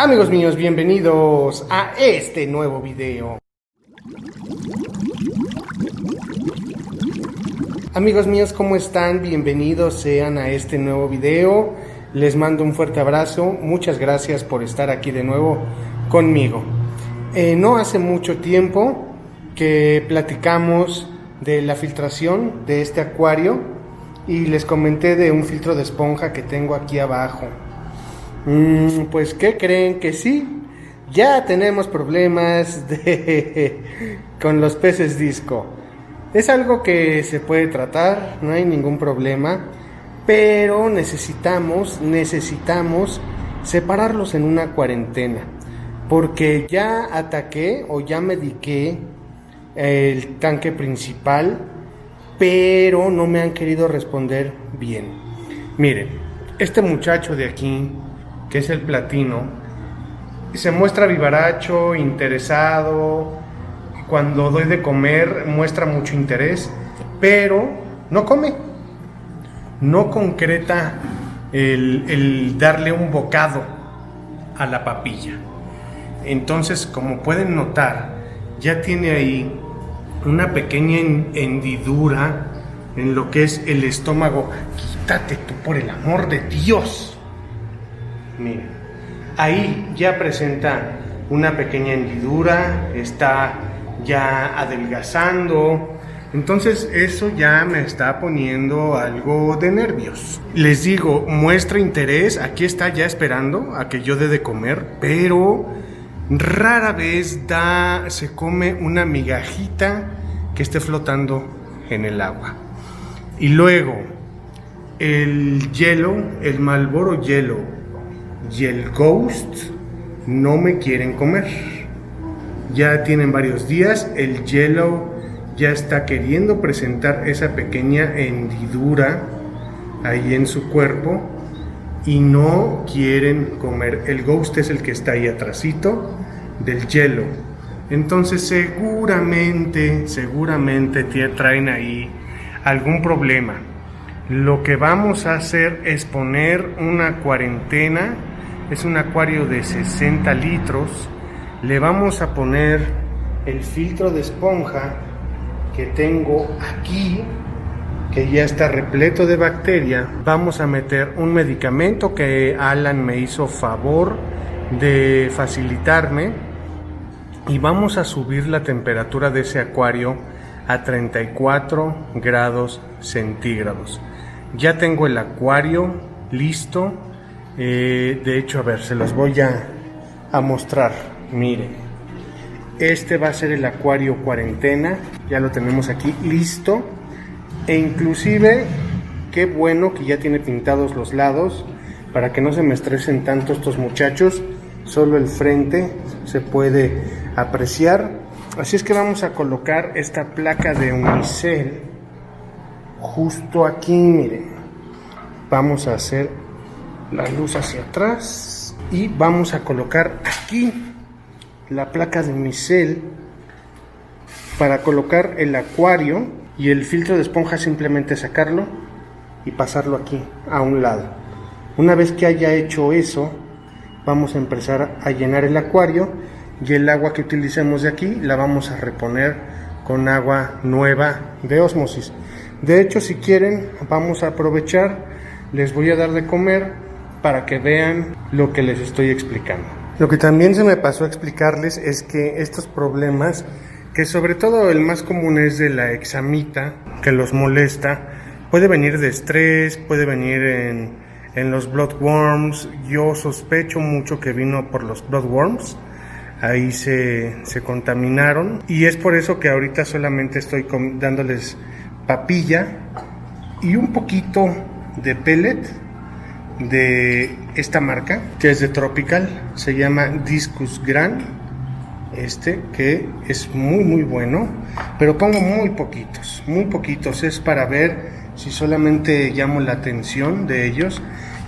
Amigos míos, bienvenidos a este nuevo video. Amigos míos, ¿cómo están? Bienvenidos sean a este nuevo video. Les mando un fuerte abrazo. Muchas gracias por estar aquí de nuevo conmigo. No hace mucho tiempo que platicamos de la filtración de este acuario y les comenté de un filtro de esponja que tengo aquí abajo. Pues ¿qué creen? Que sí, ya tenemos problemas con los peces disco. Es algo que se puede tratar, no hay ningún problema, pero necesitamos separarlos en una cuarentena, porque ya ataqué o ya mediqué el tanque principal, pero no me han querido responder bien. Miren, este muchacho de aquí, que es el platino, se muestra vivaracho, interesado. Cuando doy de comer muestra mucho interés, pero no come, no concreta el darle un bocado a la papilla. Entonces, como pueden notar, ya tiene ahí una pequeña hendidura en lo que es el estómago. Quítate tú, por el amor de Dios. Miren, ahí ya presenta una pequeña hendidura, está ya adelgazando. Entonces eso ya me está poniendo algo de nervios. Les digo, muestra interés, aquí está ya esperando a que yo dé de comer, pero rara vez se come una migajita que esté flotando en el agua. Y luego el hielo, el Marlboro hielo y el Ghost no me quieren comer. Ya tienen varios días, el hielo ya está queriendo presentar esa pequeña hendidura ahí en su cuerpo y no quieren comer. El Ghost es el que está ahí atrasito del hielo. Entonces seguramente traen ahí algún problema. Lo que vamos a hacer es poner una cuarentena. Es un acuario de 60 litros. Le vamos a poner el filtro de esponja que tengo aquí, que ya está repleto de bacteria. Vamos a meter un medicamento que Alan me hizo favor de facilitarme y vamos a subir la temperatura de ese acuario a 34 grados centígrados. Ya tengo el acuario listo. De hecho, a ver, se los voy a mostrar. Miren, este va a ser el acuario cuarentena. Ya lo tenemos aquí listo. E inclusive, qué bueno que ya tiene pintados los lados para que no se me estresen tanto estos muchachos. Solo el frente se puede apreciar. Así es que vamos a colocar esta placa de unicel justo aquí. Miren, vamos a hacer la luz hacia atrás y vamos a colocar aquí la placa de unicel para colocar el acuario, y el filtro de esponja simplemente sacarlo y pasarlo aquí a un lado. Una vez que haya hecho eso, vamos a empezar a llenar el acuario y el agua que utilicemos de aquí la vamos a reponer con agua nueva de ósmosis. De hecho, si quieren, vamos a aprovechar, les voy a dar de comer para que vean lo que les estoy explicando. Lo que también se me pasó a explicarles es que estos problemas, que sobre todo el más común es de la examita, que los molesta, puede venir de estrés, puede venir en los bloodworms. Yo sospecho mucho que vino por los bloodworms. Ahí se contaminaron y es por eso que ahorita solamente estoy dándoles papilla y un poquito de pellet de esta marca, que es de Tropical, se llama Discus Gran, que es muy bueno, pero pongo muy poquitos, es para ver si solamente llamo la atención de ellos,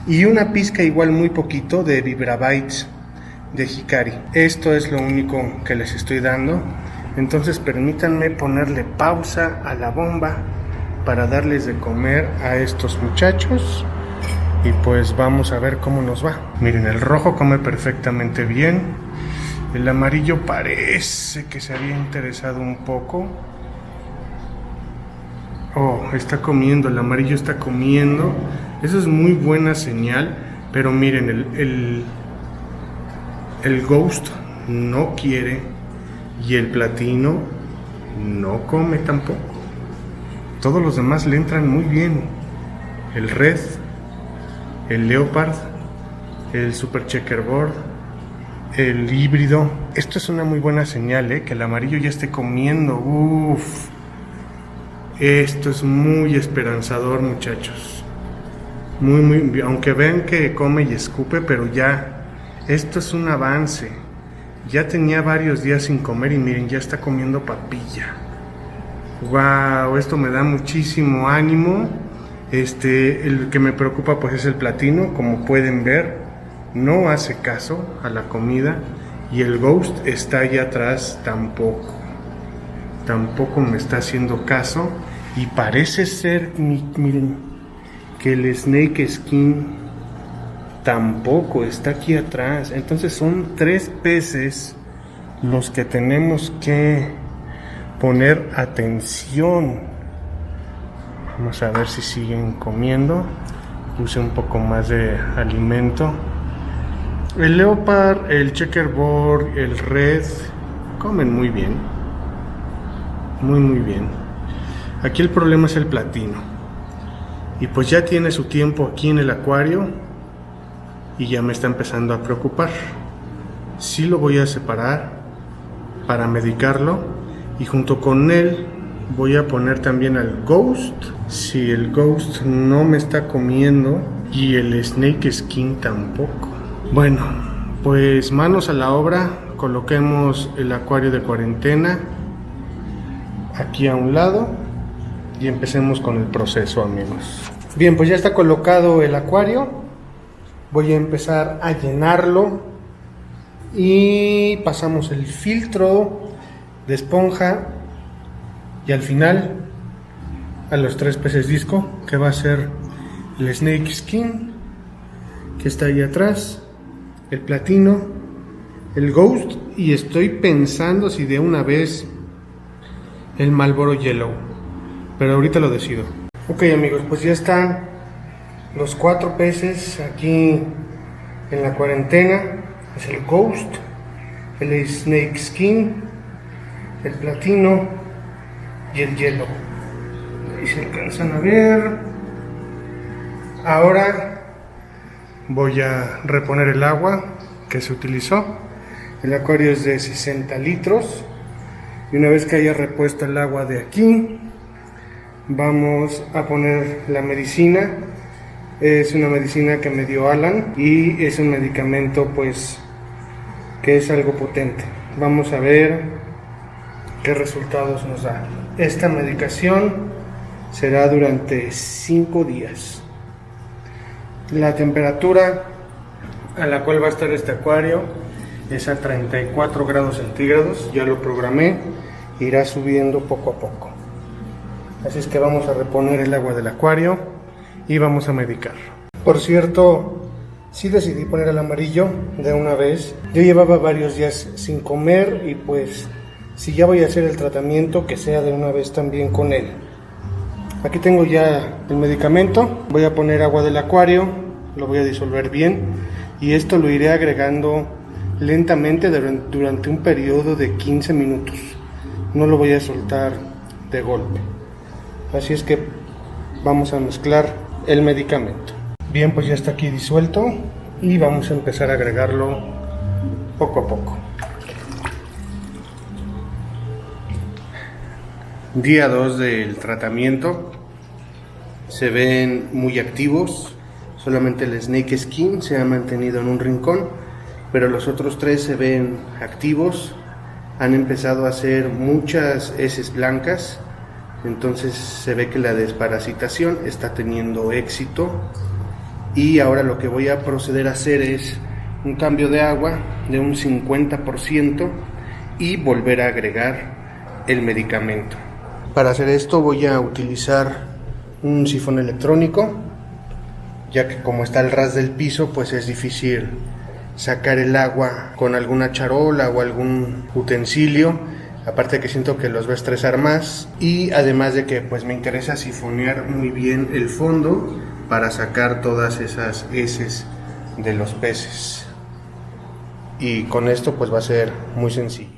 y una pizca igual muy poquito de Vibrabytes de Hikari. Esto es lo único que les estoy dando. Entonces permítanme ponerle pausa a la bomba para darles de comer a estos muchachos. y pues vamos a ver cómo nos va. Miren, el rojo come perfectamente bien. El amarillo parece que se había interesado un poco. Oh, está comiendo, el amarillo está comiendo. Eso es muy buena señal. Pero miren, el Ghost no quiere y el platino no come tampoco. Todos los demás le entran muy bien. El Red, el Leopard, el Super Checkerboard, el híbrido. Esto es una muy buena señal, que el amarillo ya esté comiendo. Uff. Esto es muy esperanzador, muchachos. Muy, aunque vean que come y escupe, pero ya, esto es un avance. Ya tenía varios días sin comer y miren, ya está comiendo papilla. Wow, esto me da muchísimo ánimo. El que me preocupa pues es el platino, como pueden ver, no hace caso a la comida y el Ghost está allá atrás tampoco me está haciendo caso y parece ser, miren, que el Snake Skin tampoco está aquí atrás. Entonces son 3 peces los que tenemos que poner atención. Vamos a ver si siguen comiendo. Puse un poco más de alimento. El Leopard, el Checkerboard, el Red comen muy bien. Muy bien. Aquí el problema es el platino. Y pues ya tiene su tiempo aquí en el acuario y ya me está empezando a preocupar. Sí lo voy a separar para medicarlo y junto con él voy a poner también al Ghost. Si el Ghost no me está comiendo y el Snake Skin tampoco. Bueno, pues manos a la obra. Coloquemos el acuario de cuarentena aquí a un lado y empecemos con el proceso, amigos. Bien, pues ya está colocado el acuario. Voy a empezar a llenarlo y pasamos el filtro de esponja y al final a los 3 peces disco, que va a ser el Snake Skin, que está ahí atrás, el platino, el Ghost, y estoy pensando si de una vez el Marlboro Yellow, pero ahorita lo decido. Ok, amigos, pues ya están los 4 peces aquí en la cuarentena. Es el Ghost, el Snake Skin, el platino y el Yellow. Ahí se alcanzan a ver. Ahora voy a reponer el agua que se utilizó. El acuario es de 60 litros. Y una vez que haya repuesto el agua de aquí, vamos a poner la medicina. Es una medicina que me dio Alan y es un medicamento pues que es algo potente. Vamos a ver qué resultados nos da. Esta medicación será durante 5 días. La temperatura a la cual va a estar este acuario es a 34 grados centígrados. Ya lo programé, irá subiendo poco a poco. Así es que vamos a reponer el agua del acuario y vamos a medicar. Por cierto, sí decidí poner el amarillo de una vez. Yo llevaba varios días sin comer y pues si ya voy a hacer el tratamiento, que sea de una vez también con él. Aquí tengo ya el medicamento. Voy a poner agua del acuario, lo voy a disolver bien y esto lo iré agregando lentamente durante un periodo de 15 minutos. No lo voy a soltar de golpe. Así es que vamos a mezclar el medicamento. Bien, pues ya está aquí disuelto y vamos a empezar a agregarlo poco a poco. Día 2 del tratamiento. Se ven muy activos. Solamente el Snake Skin se ha mantenido en un rincón, pero los otros 3 se ven activos. Han empezado a hacer muchas heces blancas. Entonces se ve que la desparasitación está teniendo éxito. Y ahora lo que voy a proceder a hacer es un cambio de agua de un 50% y volver a agregar el medicamento. Para hacer esto voy a utilizar un sifón electrónico. ya que como está al ras del piso, pues es difícil sacar el agua con alguna charola o algún utensilio. Aparte que siento que los va a estresar más, y además de que pues me interesa sifonear muy bien el fondo para sacar todas esas heces de los peces. Y con esto pues va a ser muy sencillo.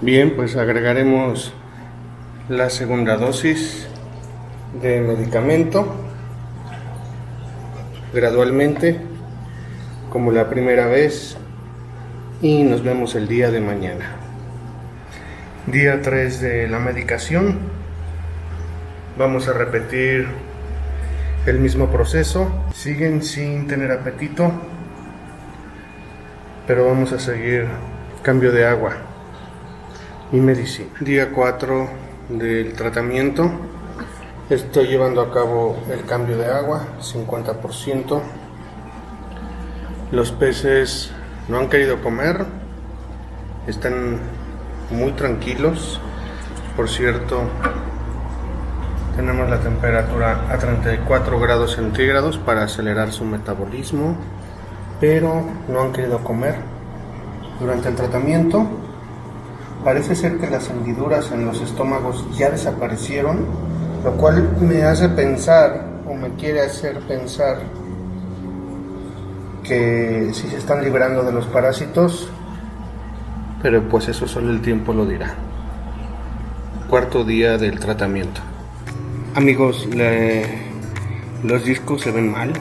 Bien, pues agregaremos la segunda dosis de medicamento gradualmente, como la primera vez, y nos vemos el día de mañana. Día 3 de la medicación. Vamos a repetir el mismo proceso. Siguen sin tener apetito, pero vamos a seguir cambio de agua y medicina. Día 4 del tratamiento. Estoy llevando a cabo el cambio de agua, 50%. Los peces no han querido comer, están muy tranquilos. Por cierto, tenemos la temperatura a 34 grados centígrados para acelerar su metabolismo, pero no han querido comer durante el tratamiento. Parece ser que las hendiduras en los estómagos ya desaparecieron, lo cual me hace pensar, o me quiere hacer pensar, que sí se están librando de los parásitos, pero pues eso solo el tiempo lo dirá. Cuarto día del tratamiento. Amigos, los discos se ven mal,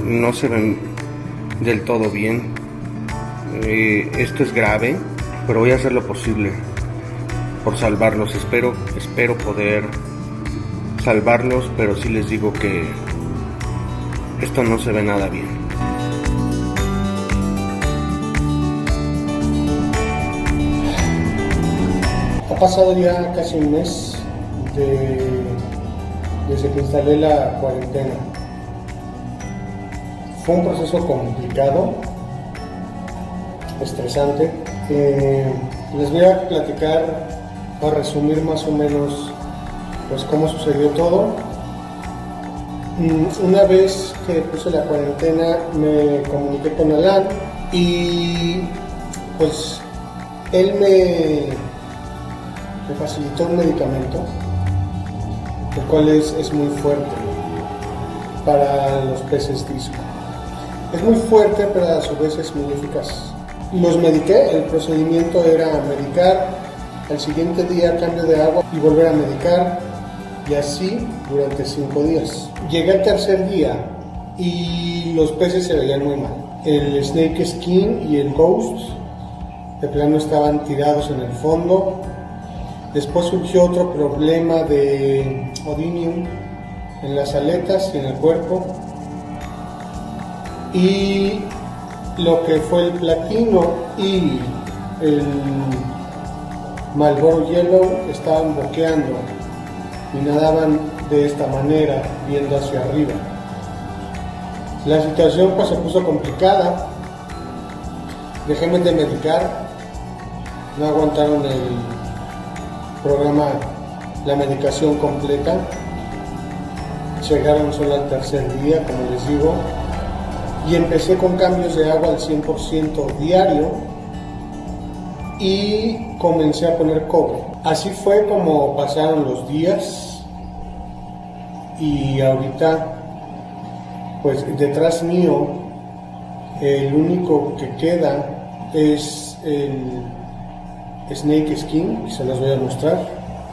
no se ven del todo bien. Esto es grave, pero voy a hacer lo posible por salvarlos. Espero poder salvarlos, pero sí les digo que esto no se ve nada bien. Ha pasado ya casi un mes desde que instalé la cuarentena. Fue un proceso complicado, estresante. Les voy a platicar o resumir más o menos pues cómo sucedió todo. Una vez que puse la cuarentena me comuniqué con Alan y pues él me facilitó un medicamento, el cual es muy fuerte para los peces disco. Es muy fuerte, pero a su vez es muy eficaz. Los mediqué. El procedimiento era medicar, al siguiente día cambio de agua y volver a medicar, y así durante 5 días. Llegué al tercer día y los peces se veían muy mal. El Snake Skin y el Ghost de plano estaban tirados en el fondo. Después surgió otro problema de Odymium en las aletas y en el cuerpo. Y lo que fue el platino y el Marlboro Yellow estaban boqueando y nadaban de esta manera, viendo hacia arriba. La situación pues se puso complicada. Dejé de medicar, no aguantaron el programa, la medicación completa. Llegaron solo al tercer día, como les digo, y empecé con cambios de agua al 100% diario y comencé a poner cobre. Así fue como pasaron los días, y ahorita pues detrás mío el único que queda es el Snake Skin, y se los voy a mostrar.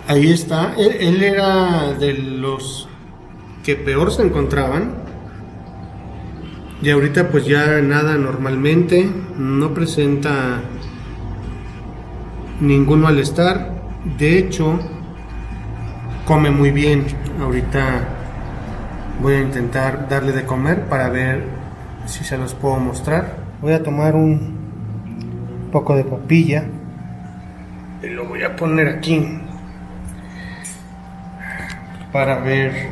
Ahí está. Él era de los que peor se encontraban, y ahorita pues ya nada normalmente, no presenta ningún malestar. De hecho, come muy bien. Ahorita voy a intentar darle de comer para ver si se los puedo mostrar. Voy a tomar un poco de papilla y lo voy a poner aquí para ver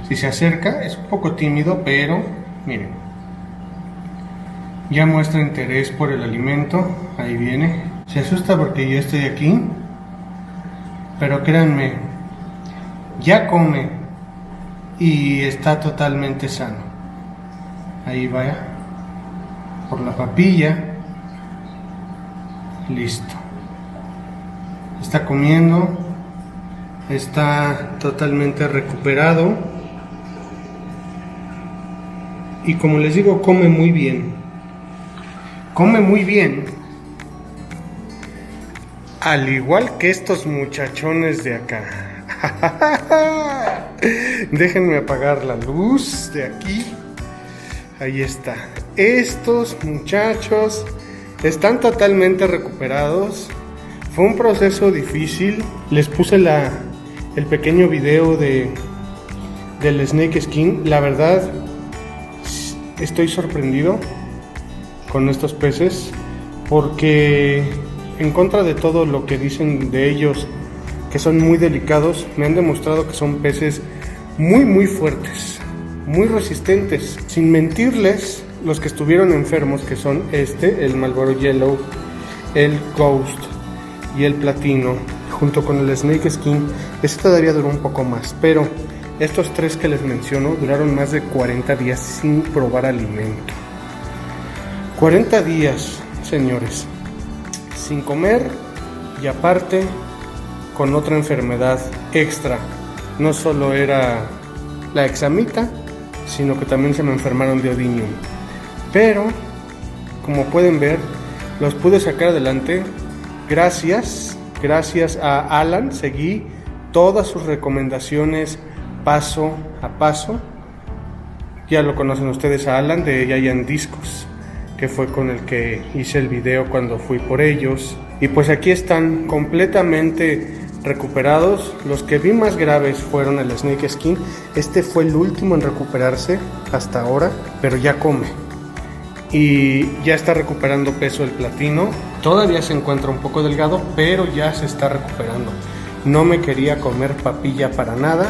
si se acerca. Es un poco tímido, pero miren, ya muestra interés por el alimento. Ahí viene. Se asusta porque yo estoy aquí, pero créanme, ya come y está totalmente sano. Ahí vaya por la papilla. Listo. Está comiendo. Está totalmente recuperado. Y como les digo, come muy bien. Come muy bien. Al igual que estos muchachones de acá. Déjenme apagar la luz de aquí. Ahí está. Estos muchachos están totalmente recuperados. Fue un proceso difícil. Les puse el pequeño video del Snake Skin. La verdad, estoy sorprendido con estos peces, porque en contra de todo lo que dicen de ellos, que son muy delicados, me han demostrado que son peces muy fuertes, muy resistentes. Sin mentirles, los que estuvieron enfermos, que son el Marlboro Yellow, el Ghost y el Platino, junto con el Snake Skin, este todavía duró un poco más, pero estos tres que les menciono duraron más de 40 días sin probar alimento. 40 días, señores, sin comer, y aparte con otra enfermedad extra. No solo era la examita, sino que también se me enfermaron de Odinium. Pero, como pueden ver, los pude sacar adelante gracias a Alan. Seguí todas sus recomendaciones paso a paso. Ya lo conocen ustedes a Alan de Giant Discos, que fue con el que hice el video cuando fui por ellos. Y pues aquí están completamente recuperados. Los que vi más graves fueron el Snake Skin. Este fue el último en recuperarse hasta ahora, pero ya come. Y ya está recuperando peso el Platino. Todavía se encuentra un poco delgado, pero ya se está recuperando. No me quería comer papilla para nada,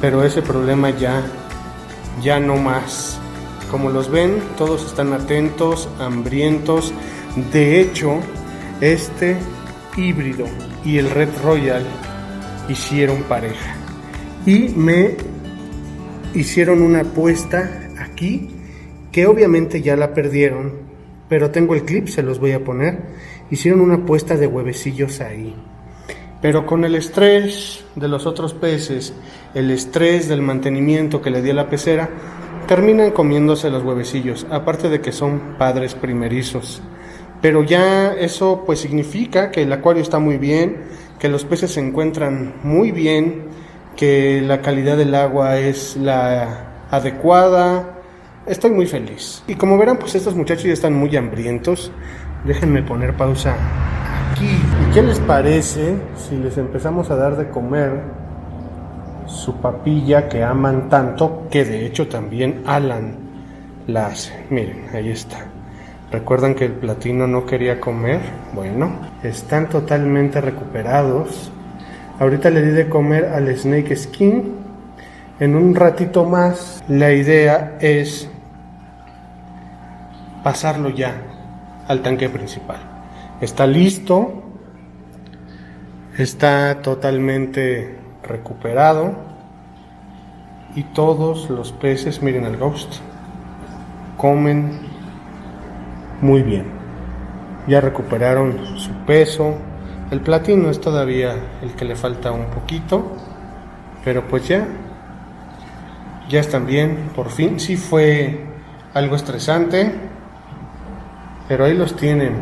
pero ese problema ya no más. Como los ven, todos están atentos, hambrientos. De hecho, este híbrido y el Red Royal hicieron pareja y me hicieron una apuesta aquí, que obviamente ya la perdieron, pero tengo el clip, se los voy a poner. Hicieron una apuesta de huevecillos ahí, pero con el estrés de los otros peces, el estrés del mantenimiento que le di a la pecera, terminan comiéndose los huevecillos, aparte de que son padres primerizos. Pero ya eso pues significa que el acuario está muy bien, que los peces se encuentran muy bien, que la calidad del agua es la adecuada. Estoy muy feliz. Y como verán, pues estos muchachos ya están muy hambrientos. Déjenme poner pausa aquí. ¿Y qué les parece si les empezamos a dar de comer su papilla que aman tanto, que de hecho también Alan la hace? Miren, ahí está. ¿Recuerdan que el Platino no quería comer? Bueno, están totalmente recuperados. Ahorita le di de comer al Snake Skin. En un ratito más, la idea es pasarlo ya al tanque principal. Está listo. Está totalmente recuperado. Y todos los peces, miren al Ghost, comen muy bien. Ya recuperaron su peso. El Platino es todavía el que le falta un poquito, pero pues ya están bien, por fin. Sí fue algo estresante, pero ahí los tienen.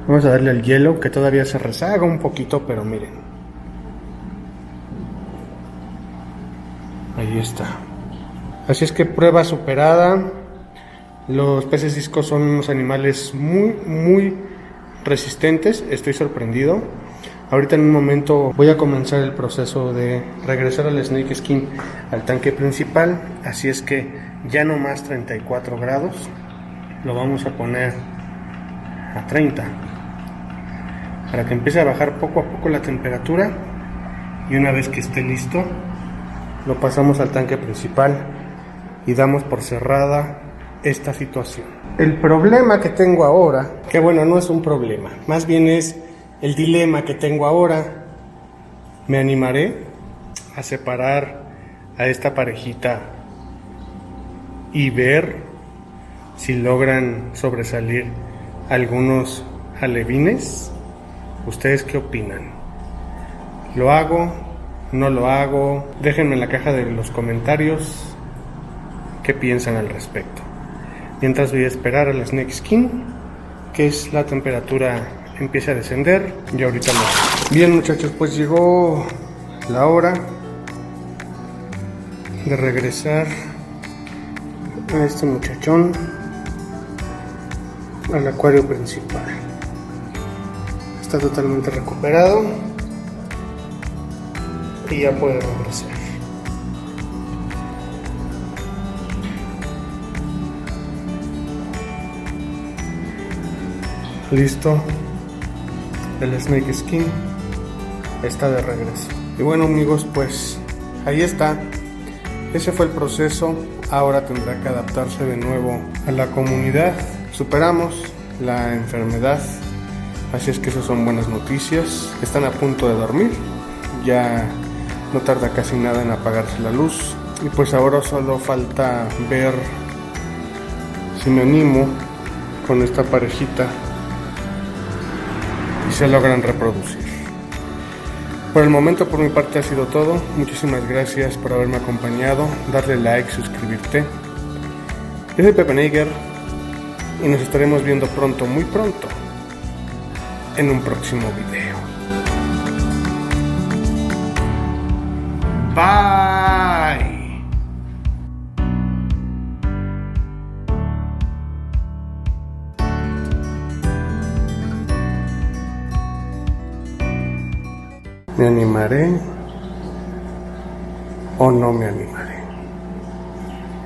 Vamos a darle al hielo, que todavía se rezaga un poquito, pero miren, ahí está. Así es que prueba superada. Los peces discos son unos animales muy resistentes. Estoy sorprendido. Ahorita en un momento voy a comenzar el proceso de regresar al Snake Skin, al tanque principal, así es que ya no más 34 grados, lo vamos a poner a 30 para que empiece a bajar poco a poco la temperatura, y una vez que esté listo lo pasamos al tanque principal y damos por cerrada esta situación. El problema que tengo ahora, que bueno, no es un problema, más bien es el dilema que tengo ahora. Me animaré a separar a esta parejita y ver si logran sobresalir algunos alevines. ¿Ustedes qué opinan? ¿Lo hago? ¿No lo hago? Déjenme en la caja de los comentarios qué piensan al respecto. Mientras voy a esperar al Snake Skin, que es la temperatura empieza a descender, y ahorita lo... Bien, muchachos, pues llegó la hora de regresar a este muchachón al acuario principal. Está totalmente recuperado y ya puede regresar. Listo, el Snake Skin está de regreso. Y bueno, amigos, pues ahí está. Ese fue el proceso. Ahora tendrá que adaptarse de nuevo a la comunidad. Superamos la enfermedad, así es que esas son buenas noticias. Están a punto de dormir, ya no tarda casi nada en apagarse la luz, y pues ahora solo falta ver si me animo con esta parejita y se logran reproducir. Por el momento, por mi parte, ha sido todo. Muchísimas gracias por haberme acompañado. Darle like, suscribirte. Yo soy Pepe Neiger y nos estaremos viendo pronto, muy pronto, en un próximo video. Bye. ¿Me animaré o no me animaré?